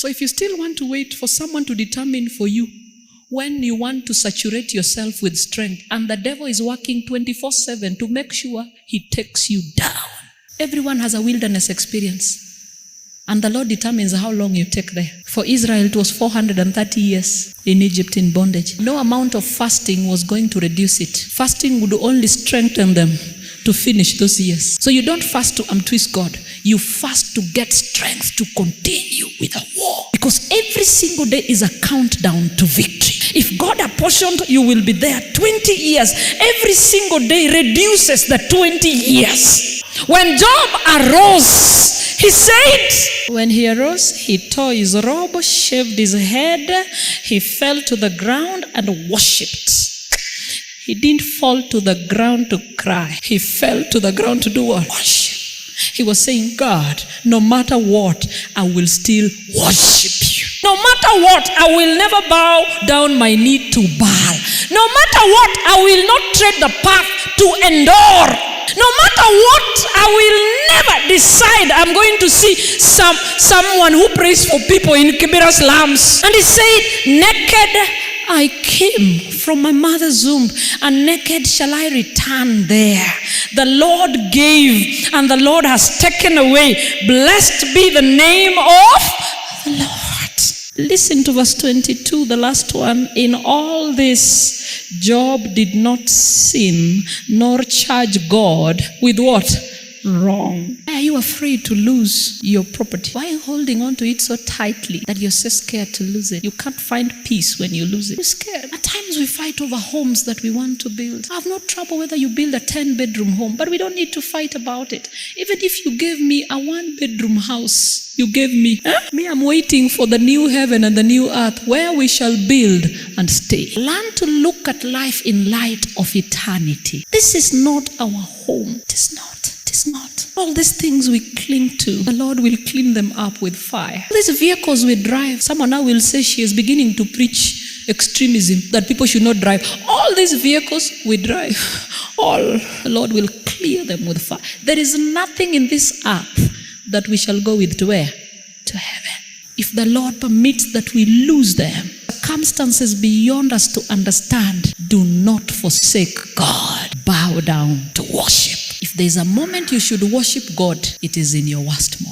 So if you still want to wait for someone to determine for you when you want to saturate yourself with strength, and the devil is working 24/7 to make sure he takes you down. Everyone has a wilderness experience, and the Lord determines how long you take there. For Israel, it was 430 years in Egypt in bondage. No amount of fasting was going to reduce it. Fasting would only strengthen them to finish those years. So you don't fast to twist God. You fast to get strength to continue with the war. Because every single day is a countdown to victory. If God apportioned, you will be there 20 years. Every single day reduces the 20 years. When Job arose, he said, when he arose, he tore his robe, shaved his head, he fell to the ground and worshipped. He didn't fall to the ground to cry. He fell to the ground to do what? Worship. He was saying, God, no matter what, I will still worship you. No matter what, I will never bow down my knee to Baal. No matter what, I will not tread the path to endure. No matter what, I will never decide I'm going to see someone who prays for people in Kibera slums. And he said, naked I came from my mother's womb, and naked shall I return there. The Lord gave, and the Lord has taken away. Blessed be the name of the Lord. Listen to verse 22, the last one. In all this, Job did not sin, nor charge God with what? Wrong. Why are you afraid to lose your property? Why are you holding on to it so tightly that you're so scared to lose it? You can't find peace when you lose it. You're scared. At times we fight over homes that we want to build. I have no trouble whether you build a 10-bedroom home, but we don't need to fight about it. Even if you gave me a 1-bedroom house, you gave me, me, I'm waiting for the new heaven and the new earth where we shall build and stay. Learn to look at life in light of eternity. This is not our home. It is not. It's not. All these things we cling to, the Lord will clean them up with fire. These vehicles we drive, someone now will say she is beginning to preach extremism, that people should not drive. All these vehicles we drive, all, the Lord will clear them with fire. There is nothing in this earth that we shall go with to where? To heaven. If the Lord permits that we lose them, circumstances beyond us to understand, do not forsake God. Bow down to worship. If there's a moment you should worship God, it is in your worst moment.